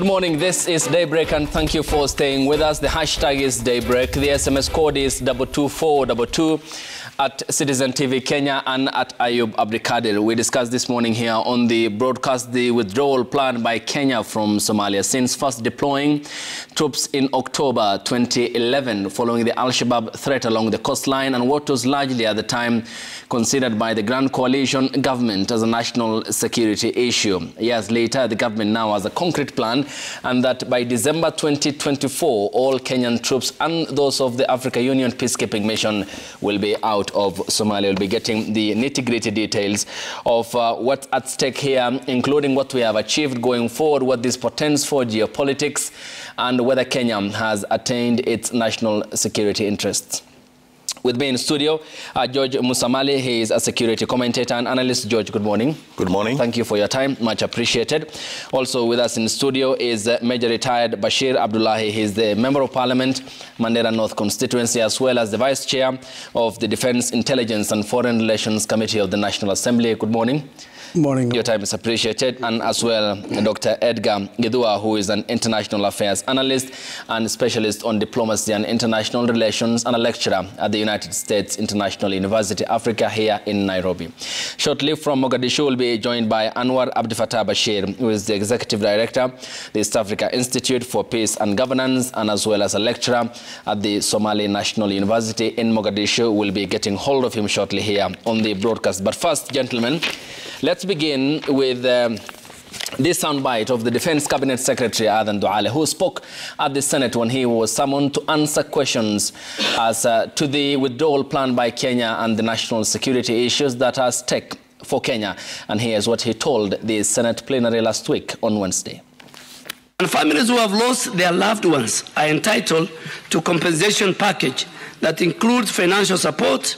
Good morning, this is Daybreak and thank you for staying with us. The hashtag is Daybreak. The SMS code is 22422 at Citizen TV Kenya and at Ayub Abdikadir. We discussed this morning here on the broadcast the withdrawal plan by Kenya from Somalia since first deploying troops in October 2011 following the Al-Shabaab threat along the coastline and what was largely at the time considered by the Grand Coalition government as a national security issue. Years later, the government now has a concrete plan and that by December 2024, all Kenyan troops and those of the Africa Union peacekeeping mission will be out of Somalia. We'll be getting the nitty-gritty details of what's at stake here, including what we have achieved going forward, what this portends for geopolitics, and whether Kenya has attained its national security interests. With me in studio, George Musamali. He is a security commentator and analyst. George, good morning. Good morning. Thank you for your time. Much appreciated. Also with us in studio is Major Retired Bashir Abdullahi. He is the Member of Parliament, Mandera North constituency, as well as the Vice Chair of the Defense, Intelligence and Foreign Relations Committee of the National Assembly. Good morning. Morning. Your time is appreciated. And as well, Dr. Edgar Gidua, who is an international affairs analyst and specialist on diplomacy and international relations and a lecturer at the United States International University, Africa, here in Nairobi. Shortly from Mogadishu, we'll be joined by Anwar Abdifatah Bashir, who is the Executive Director, the East Africa Institute for Peace and Governance, and as well as a lecturer at the Somali National University in Mogadishu. We'll be getting hold of him shortly here on the broadcast. But first, gentlemen, let's begin with this soundbite of the Defense Cabinet Secretary, Adan Duale, who spoke at the Senate when he was summoned to answer questions as to the withdrawal plan by Kenya and the national security issues that are at stake for Kenya. And here's what he told the Senate plenary last week on Wednesday. And families who have lost their loved ones are entitled to compensation package that includes financial support,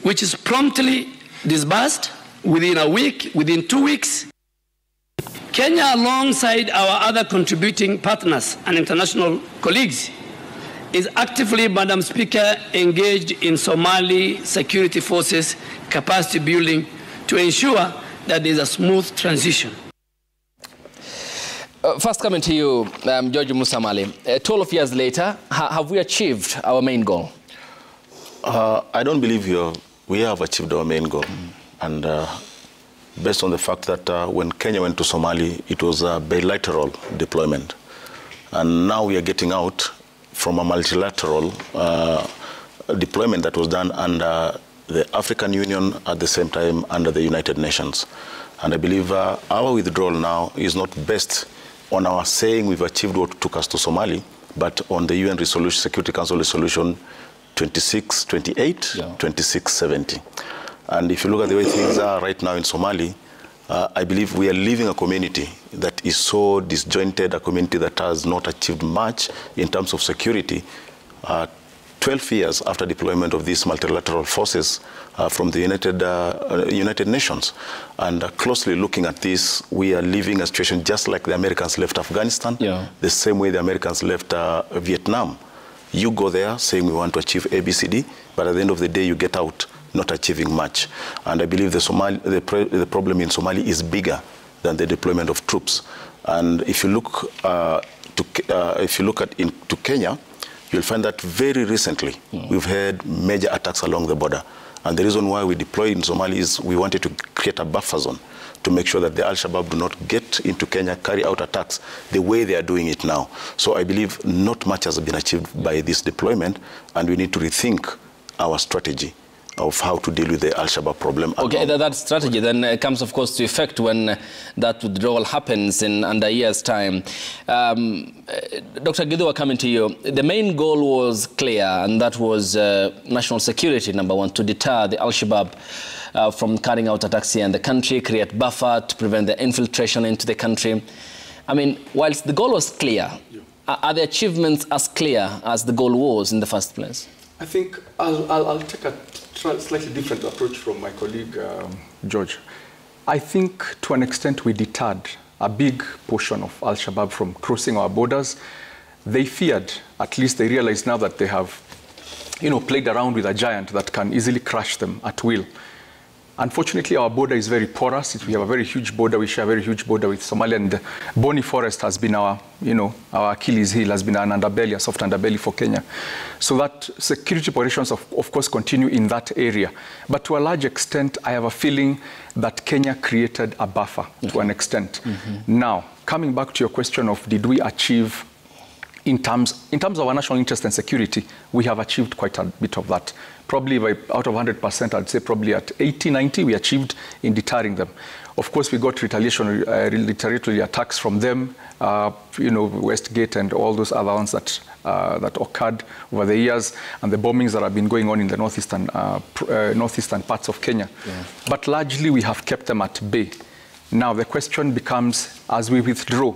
which is promptly disbursed within a week, within 2 weeks. Kenya, alongside our other contributing partners and international colleagues, is actively, Madam Speaker, engaged in Somali security forces capacity building to ensure that there is a smooth transition. First coming to you, George Musamali. 12 years later, have we achieved our main goal? I don't believe we have achieved our main goal. And based on the fact that when Kenya went to Somalia, it was a bilateral deployment. And now we are getting out from a multilateral deployment that was done under the African Union, at the same time under the United Nations. And I believe our withdrawal now is not based on our saying we've achieved what took us to Somalia, but on the UN resolution, Security Council Resolution 2628, 2670. And if you look at the way things are right now in Somalia, I believe we are leaving a community that is so disjointed, a community that has not achieved much in terms of security. 12 years after deployment of these multilateral forces from the United Nations. And closely looking at this, we are leaving a situation just like the Americans left Afghanistan, the same way the Americans left Vietnam. You go there saying we want to achieve ABCD, but at the end of the day, you get out not achieving much. And I believe the problem in Somalia is bigger than the deployment of troops. And if you look to Kenya, you'll find that very recently we've had major attacks along the border. And the reason why we deployed in Somalia is we wanted to create a buffer zone to make sure that the Al-Shabaab do not get into Kenya, carry out attacks the way they are doing it now. So I believe not much has been achieved by this deployment, and we need to rethink our strategy of how to deal with the Al-Shabaab problem. Okay, that strategy then comes, of course, to effect when that withdrawal happens in under a year's time. Dr. Gidua, coming to you, the main goal was clear, and that was national security, number one, to deter the Al-Shabaab from carrying out attacks here in the country, create buffer to prevent the infiltration into the country. I mean, whilst the goal was clear, are the achievements as clear as the goal was in the first place? I think I'll take a slightly different approach from my colleague, George. I think to an extent we deterred a big portion of Al-Shabaab from crossing our borders. They feared, at least they realize now that they have, played around with a giant that can easily crush them at will. Unfortunately, our border is very porous. We have a very huge border. We share a very huge border with Somalia, and the Boni Forest has been our Achilles heel, has been an underbelly, a soft underbelly for Kenya. So that security operations, of course, continue in that area. But to a large extent, I have a feeling that Kenya created a buffer to an extent. Now, coming back to your question of did we achieve in terms of our national interest and security, we have achieved quite a bit of that. Probably out of 100%, I'd say probably at 80, 90, we achieved in deterring them. Of course, we got retaliatory attacks from them, Westgate and all those other ones that occurred over the years, and the bombings that have been going on in the northeastern parts of Kenya. Yeah. But largely, we have kept them at bay. Now, the question becomes, as we withdraw,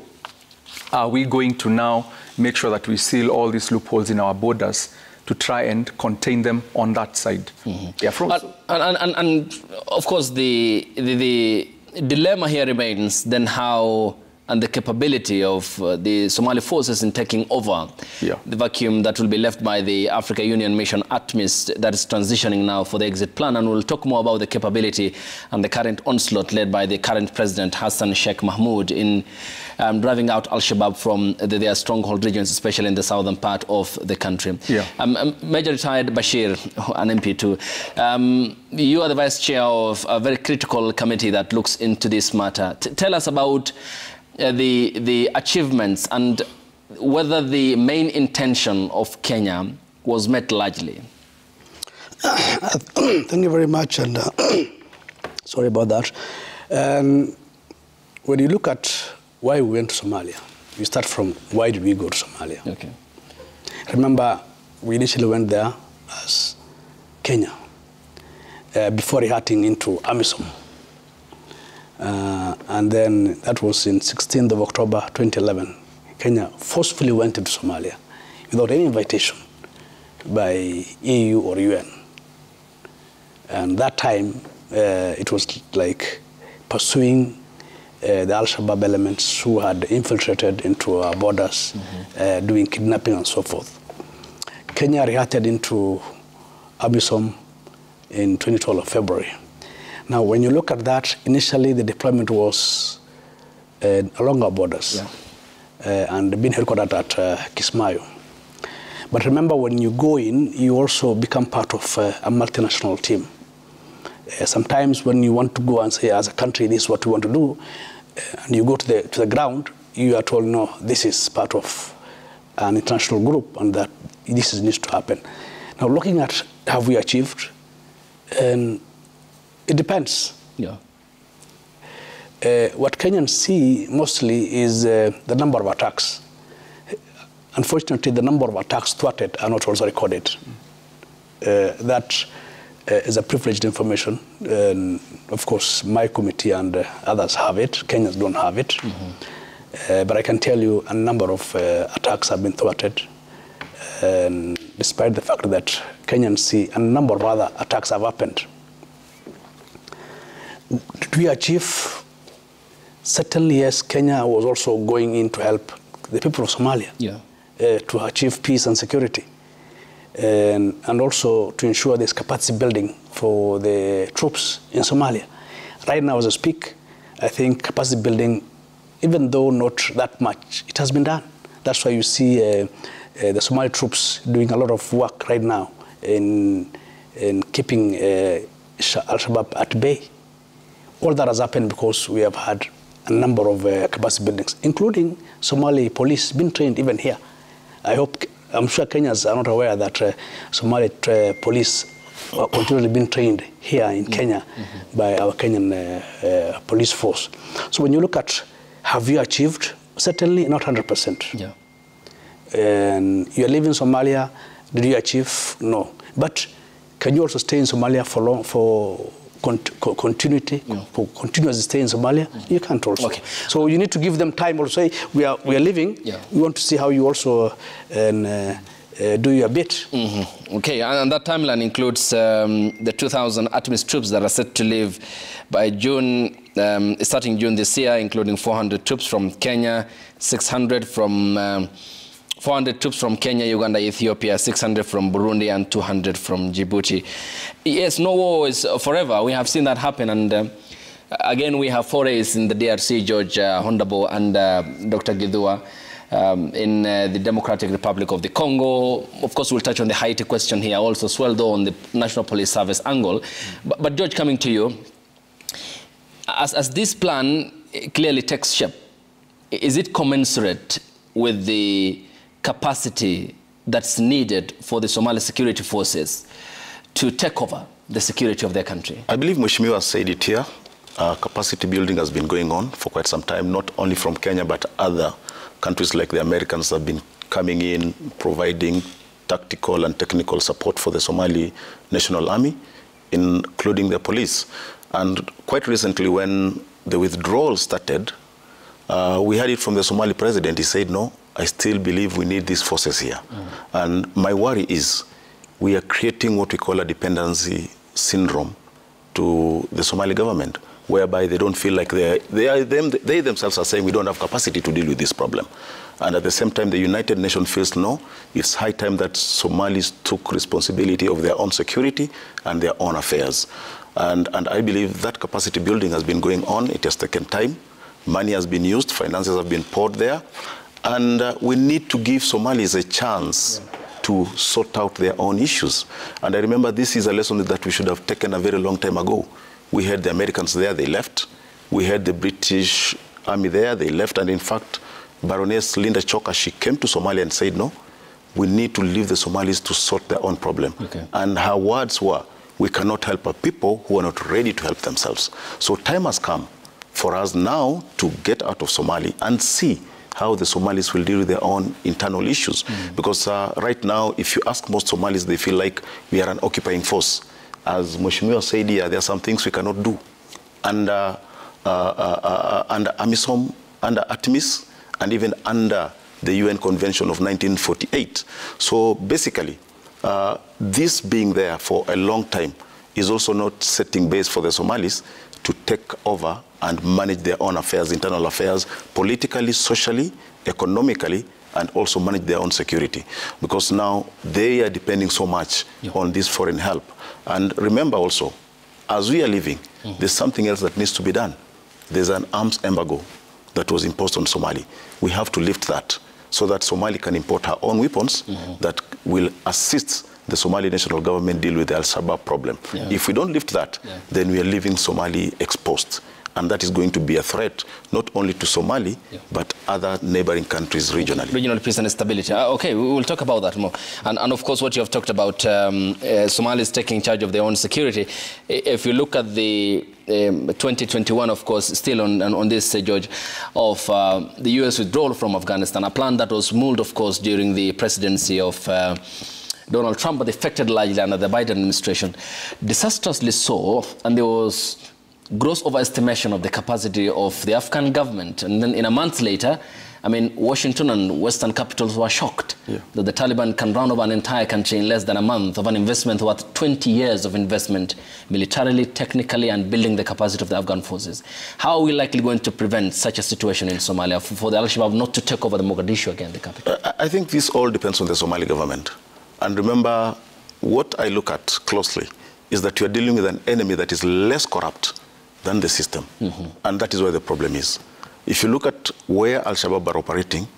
are we going to now make sure that we seal all these loopholes in our borders to try and contain them on that side? Yeah, and of course, the dilemma here remains then how and the capability of the Somali forces in taking over the vacuum that will be left by the Africa Union mission ATMIS that is transitioning now for the exit plan. And we'll talk more about the capability and the current onslaught led by the current president Hassan Sheikh Mahmoud in driving out Al-Shabaab from their stronghold regions, especially in the southern part of the country. Yeah. Major retired Bashir, an MP too, you are the vice chair of a very critical committee that looks into this matter. Tell us about the achievements and whether the main intention of Kenya was met largely. Thank you very much, and sorry about that. When you look at why we went to Somalia, we start from why did we go to Somalia? Okay. Remember, we initially went there as Kenya before rehearting into AMISOM. And then that was in 16th of October 2011. Kenya forcefully went into Somalia without any invitation by EU or UN. And that time, it was like pursuing the Al-Shabaab elements who had infiltrated into our borders, doing kidnapping and so forth. Kenya reacted into AMISOM in 2012 of February. Now, when you look at that, initially the deployment was along our borders and being headquartered at Kismayo. But remember, when you go in, you also become part of a multinational team. Sometimes when you want to go and say, as a country, this is what we want to do, and you go to the ground, you are told, no, this is part of an international group and that this needs to happen. Now, looking at have we achieved, it depends. Yeah. What Kenyans see mostly is the number of attacks. Unfortunately, the number of attacks thwarted are not also recorded. That is a privileged information. Of course, my committee and others have it. Kenyans don't have it. But I can tell you a number of attacks have been thwarted, despite the fact that Kenyans see a number of other attacks have happened. Did we achieve? Certainly, yes. Kenya was also going in to help the people of Somalia to achieve peace and security, and also to ensure there's capacity building for the troops in Somalia. Right now, as I speak, I think capacity building, even though not that much, it has been done. That's why you see the Somali troops doing a lot of work right now in keeping Al-Shabaab at bay. All that has happened because we have had a number of capacity buildings, including Somali police being trained even here. I'm sure Kenyans are not aware that Somali police are continually being trained here in Kenya by our Kenyan police force. So when you look at have you achieved, certainly not 100%. Yeah. And you're leaving Somalia, did you achieve? No. But can you also stay in Somalia for continuity, for continuous stay in Somalia? You can't also. Okay. So you need to give them time also. We are leaving. Yeah. We want to see how you also do your bit. Okay, and that timeline includes the 2,000 ATMIS troops that are set to leave by June, starting June this year, including 400 troops from Kenya, 600 from 400 troops from Kenya, Uganda, Ethiopia, 600 from Burundi, and 200 from Djibouti. Yes, no war is forever. We have seen that happen, and again, we have forays in the DRC, George Hondabo and Dr. Gidua, in the Democratic Republic of the Congo. Of course, we'll touch on the Haiti question here also, as well, though, on the National Police Service angle. But George, coming to you, as this plan clearly takes shape, is it commensurate with the capacity that's needed for the Somali security forces to take over the security of their country? I believe Mheshimiwa said it here. Capacity building has been going on for quite some time, not only from Kenya, but other countries like the Americans have been coming in, providing tactical and technical support for the Somali National Army, including the police. And quite recently, when the withdrawal started, we heard it from the Somali president. He said, no, I still believe we need these forces here. And my worry is we are creating what we call a dependency syndrome to the Somali government, whereby they don't feel like they themselves are saying we don't have capacity to deal with this problem. And at the same time, the United Nations feels no, it's high time that Somalis took responsibility of their own security and their own affairs. And I believe that capacity building has been going on. It has taken time. Money has been used. Finances have been poured there. And we need to give Somalis a chance to sort out their own issues. And I remember this is a lesson that we should have taken a very long time ago. We had the Americans there, they left. We had the British Army there, they left. And in fact, Baroness Linda Choka, she came to Somalia and said, no, we need to leave the Somalis to sort their own problem. Okay. And her words were, we cannot help a people who are not ready to help themselves. So time has come for us now to get out of Somalia and see how the Somalis will deal with their own internal issues. Because right now, if you ask most Somalis, they feel like we are an occupying force. As Mheshimiwa said here, there are some things we cannot do under AMISOM, under ATMIS, and even under the UN Convention of 1948. So basically, this being there for a long time is also not setting base for the Somalis to take over and manage their own affairs, internal affairs, politically, socially, economically, and also manage their own security. Because now they are depending so much on this foreign help. And remember also, as we are living, there's something else that needs to be done. There's an arms embargo that was imposed on Somalia. We have to lift that so that Somalia can import her own weapons that will assist the Somali national government deal with the Al-Shabaab problem. If we don't lift that, then we are leaving Somalia exposed. And that is going to be a threat, not only to Somalia, but other neighboring countries regionally. Regional peace and stability. Okay, we will talk about that more. And of course, what you have talked about, Somalis taking charge of their own security. If you look at the 2021, of course, still on this, George, of the U.S. withdrawal from Afghanistan, a plan that was mulled, of course, during the presidency of Donald Trump, but affected largely under the Biden administration. Disastrously so, and there was gross overestimation of the capacity of the Afghan government. And then in a month later, I mean, Washington and Western capitals were shocked that the Taliban can round over an entire country in less than a month of an investment worth 20 years of investment, militarily, technically, and building the capacity of the Afghan forces. How are we likely going to prevent such a situation in Somalia for the Al-Shabaab not to take over the Mogadishu again, the capital? I think this all depends on the Somali government. And remember, what I look at closely is that you are dealing with an enemy that is less corrupt than the system. And that is where the problem is. If you look at where Al-Shabaab are operating,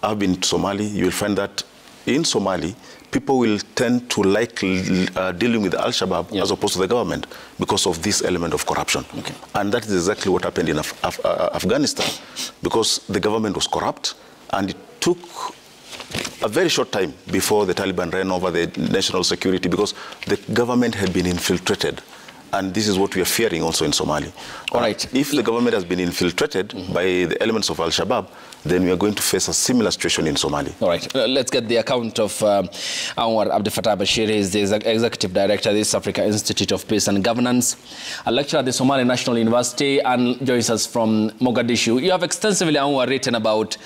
I've been to Somali, you will find that in Somali, people will tend to like dealing with Al-Shabaab as opposed to the government because of this element of corruption. And that is exactly what happened in Afghanistan, because the government was corrupt, and it took a very short time before the Taliban ran over the national security because the government had been infiltrated. And this is what we are fearing also in Somalia. All right. If the government has been infiltrated by the elements of Al-Shabaab, then we are going to face a similar situation in Somalia. All right. Let's get the account of Anwar Abdel Fattah Bashir. He is the Executive Director of the East Africa Institute of Peace and Governance, a lecturer at the Somali National University, and joins us from Mogadishu. You have extensively, Anwar, written about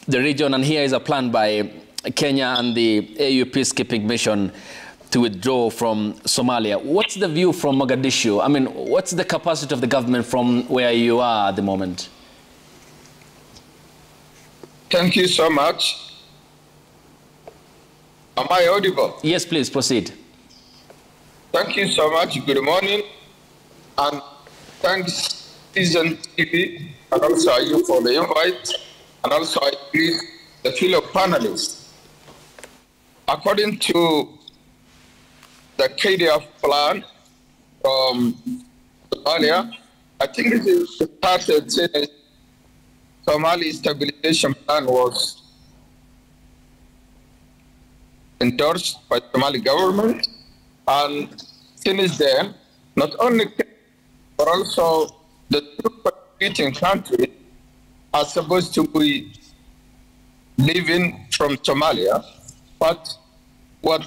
the region, and here is a plan by Kenya and the AU peacekeeping mission to withdraw from Somalia. What's the view from Mogadishu? I mean, what's the capacity of the government from where you are at the moment? Thank you so much. Am I audible? Yes, please proceed. Thank you so much. Good morning. And thanks, Citizen TV, and also you for the invite. And also I greet the fellow panelists. According to the KDF plan from Somalia, I think this is started since Somali stabilization plan was endorsed by the Somali government. And since then, not only but also the two participating countries are supposed to be living from Somalia, but what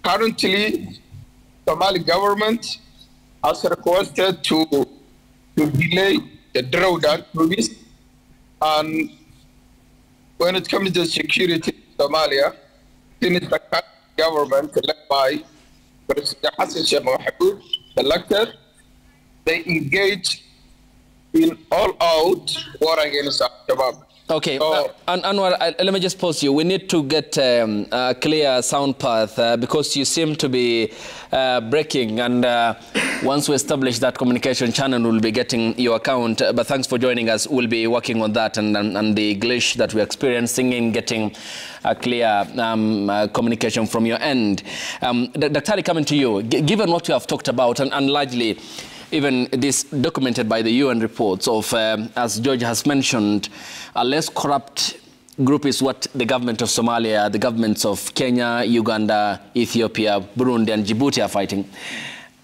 currently Somali government has requested to delay the drawdown promise. And when it comes to security in Somalia, since the government led by President Hassan Sheikh Mohamud elected, they engaged in all-out war against Al-Shabaab. Okay, Anwar, let me just pause you. We need to get a clear sound path because you seem to be breaking, and once we establish that communication channel, we'll be getting your account. But thanks for joining us. We'll be working on that and the glitch that we're experiencing in getting a clear communication from your end. Dr. coming to you, given what you have talked about and largely even this documented by the UN reports of, as George has mentioned, a less corrupt group is what the government of Somalia, the governments of Kenya, Uganda, Ethiopia, Burundi, and Djibouti are fighting.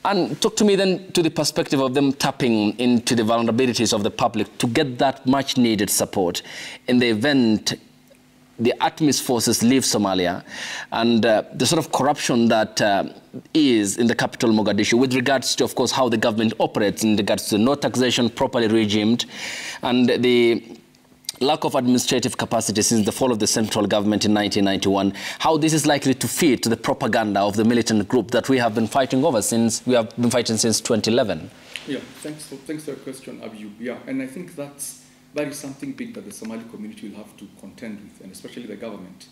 And talk to me then to the perspective of them tapping into the vulnerabilities of the public to get that much needed support in the event the ATMIS forces leave Somalia, and the sort of corruption that is in the capital Mogadishu with regards to, of course, how the government operates in regards to no taxation properly regimed and the lack of administrative capacity since the fall of the central government in 1991, how this is likely to fit to the propaganda of the militant group that we have been fighting over since, we have been fighting since 2011. Yeah, thanks for your question, Abiyu. Yeah, and I think that is something big that the Somali community will have to contend with, and especially the government.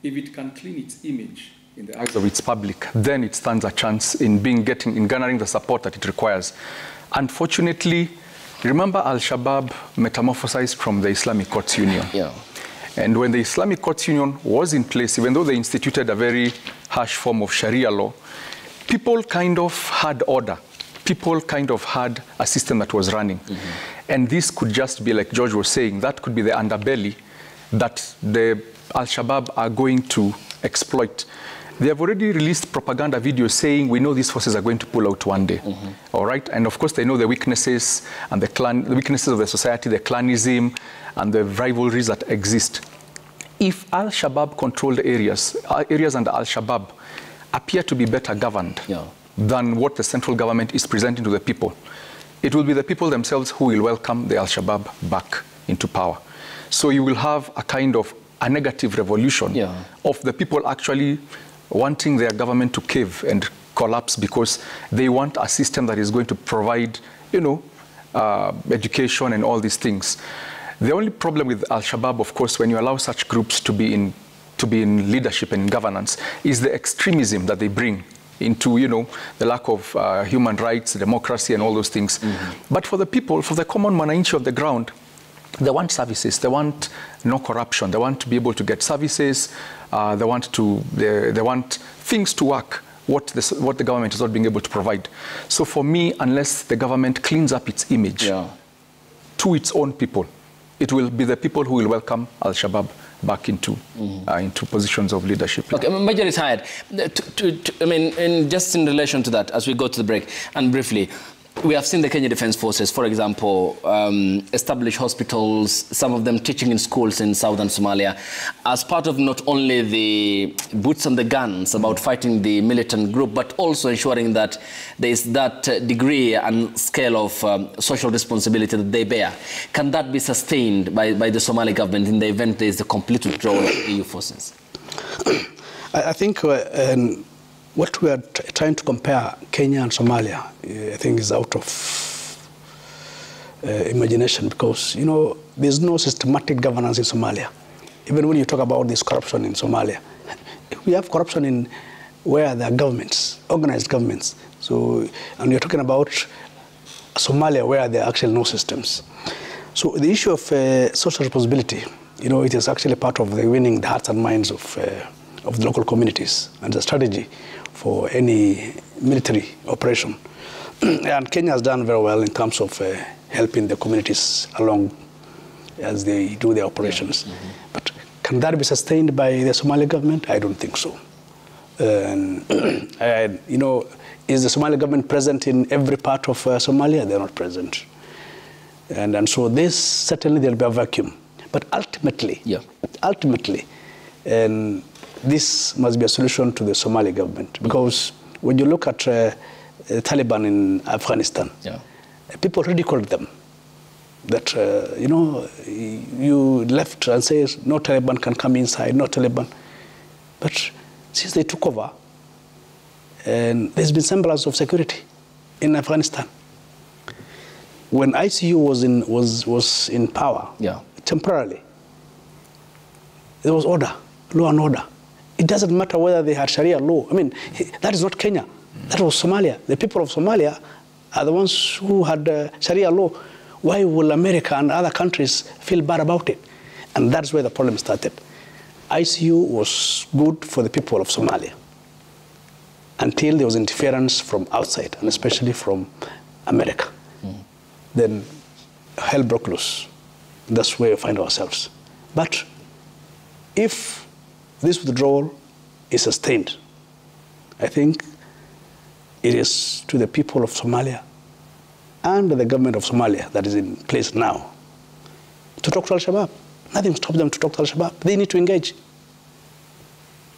If it can clean its image in the eyes of its public, then it stands a chance in garnering the support that it requires. Unfortunately, remember Al-Shabaab metamorphosized from the Islamic Courts Union. Yeah. And when the Islamic Courts Union was in place, even though they instituted a very harsh form of Sharia law, people kind of had order. People kind of had a system that was running. Mm-hmm. And this could just be, like George was saying, that could be the underbelly that the Al-Shabaab are going to exploit. They have already released propaganda videos saying, we know these forces are going to pull out one day. Mm-hmm. All right? And of course, they know the weaknesses and the weaknesses of the society, the clanism and the rivalries that exist. If Al-Shabaab controlled areas under Al-Shabaab appear to be better governed than what the central government is presenting to the people, it will be the people themselves who will welcome the Al-Shabaab back into power. So you will have a kind of a negative revolution of the people actually wanting their government to cave and collapse because they want a system that is going to provide, education and all these things. The only problem with Al-Shabaab, of course, when you allow such groups to be in leadership and in governance, is the extremism that they bring into, the lack of human rights, democracy, and all those things. Mm-hmm. But for the people, for the common mwananchi of the ground, they want services. They want no corruption. They want to be able to get services. They want things to work, what the government is not being able to provide. So for me, unless the government cleans up its image to its own people, it will be the people who will welcome Al-Shabaab back into positions of leadership. Okay, Major is hired. Just in relation to that, as we go to the break, and briefly, we have seen the Kenya Defence Forces, for example, establish hospitals, some of them teaching in schools in southern Somalia, as part of not only the boots on the guns about fighting the militant group, but also ensuring that there is that degree and scale of social responsibility that they bear. Can that be sustained by the Somali government in the event there is the complete withdrawal of EU forces? I think what we are trying to compare Kenya and Somalia, I think, is out of imagination because, there's no systematic governance in Somalia. Even when you talk about this corruption in Somalia, we have corruption in where there are governments, organized governments. So, and you're talking about Somalia, where there are actually no systems. So the issue of social responsibility, you know, it is actually part of the winning the hearts and minds of the local communities and the strategy for any military operation. And Kenya has done very well in terms of helping the communities along as they do their operations. But can that be sustained by the Somali government? I don't think so. You know, is the Somali government present in every part of Somalia? They're not present. And so this, certainly there'll be a vacuum. But ultimately, this must be a solution to the Somali government. Because when you look at the Taliban in Afghanistan, people ridiculed them. That, you know, you left and says, no Taliban can come inside, no Taliban. But since they took over, and there's been semblance of security in Afghanistan. When ICU was in power, temporarily, there was order, law and order. It doesn't matter whether they had Sharia law. I mean, that is not Kenya. That was Somalia. The people of Somalia are the ones who had Sharia law. Why will America and other countries feel bad about it? And that's where the problem started. ICU was good for the people of Somalia until there was interference from outside, and especially from America. Then hell broke loose. That's where we find ourselves. But if this withdrawal is sustained, I think it is to the people of Somalia and the government of Somalia that is in place now to talk to Al-Shabaab. Nothing stops them to talk to Al-Shabaab. They need to engage.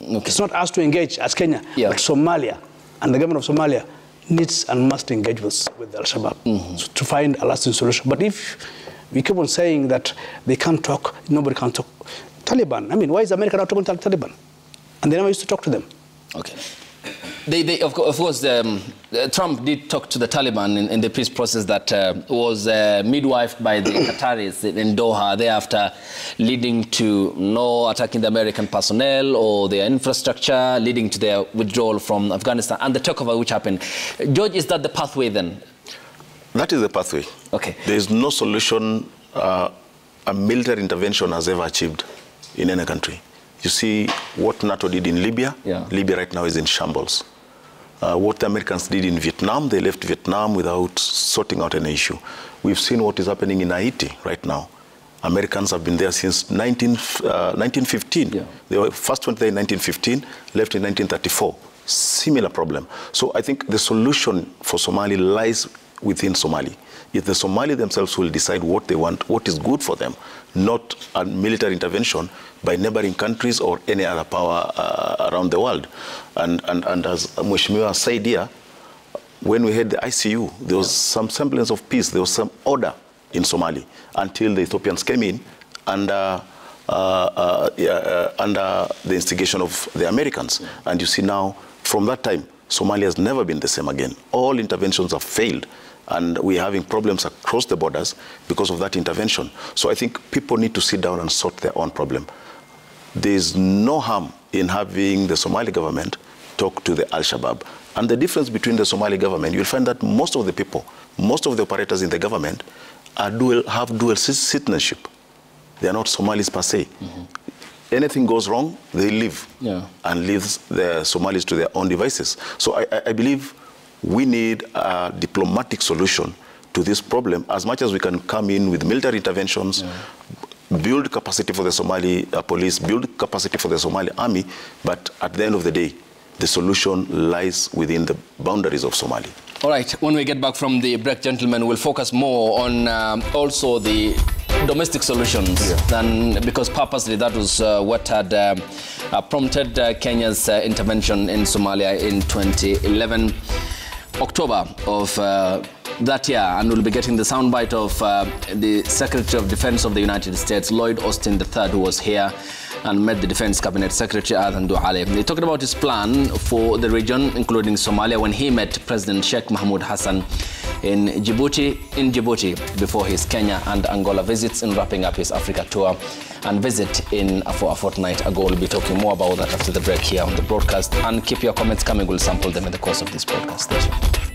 It's not us to engage as Kenya, but Somalia and the government of Somalia needs and must engage with Al-Shabaab to find a lasting solution. But if we keep on saying that they can't talk, nobody can talk. Taliban, I mean, why is America not talking to Taliban? And they never used to talk to them. Okay. Of course, Trump did talk to the Taliban in the peace process that was midwifed by the Qataris in Doha, thereafter leading to no attacking the American personnel or their infrastructure, leading to their withdrawal from Afghanistan, and the takeover which happened. George, is that the pathway then? That is the pathway. Okay. There is no solution a military intervention has ever achieved in any country. You see what NATO did in Libya. Libya right now is in shambles. What the Americans did in Vietnam, they left Vietnam without sorting out an issue. We've seen what is happening in Haiti right now. Americans have been there since 1915. They were first went there in 1915, left in 1934. Similar problem. So I think the solution for Somali lies within Somali. If the Somali themselves will decide what they want, what is good for them, not a military intervention by neighboring countries or any other power around the world. And as Mheshimiwa said here, when we had the ICU, there was some semblance of peace, there was some order in Somali until the Ethiopians came in under the instigation of the Americans. And you see now, from that time, Somalia has never been the same again. All interventions have failed. And we're having problems across the borders because of that intervention. So I think people need to sit down and sort their own problem. There's no harm in having the Somali government talk to the Al-Shabaab. And the difference between the Somali government, you'll find that most of the people, most of the operators in the government have dual citizenship. They are not Somalis per se. Anything goes wrong, they leave and leave the Somalis to their own devices. So I believe we need a diplomatic solution to this problem. As much as we can come in with military interventions, build capacity for the Somali police, build capacity for the Somali army, but at the end of the day, the solution lies within the boundaries of Somalia. All right, when we get back from the break, gentlemen, we'll focus more on also the domestic solutions, because purposely that was what had prompted Kenya's intervention in Somalia in 2011. October of that year, and we'll be getting the soundbite of the Secretary of Defense of the United States, Lloyd Austin III, who was here and met the Defense Cabinet Secretary Adan Duale. They talked about his plan for the region, including Somalia, when he met President Sheikh Mahmoud Hassan in Djibouti before his Kenya and Angola visits in wrapping up his Africa tour and visit for a fortnight ago. We'll be talking more about that after the break here on the broadcast. And keep your comments coming. We'll sample them in the course of this broadcast. Stay tuned.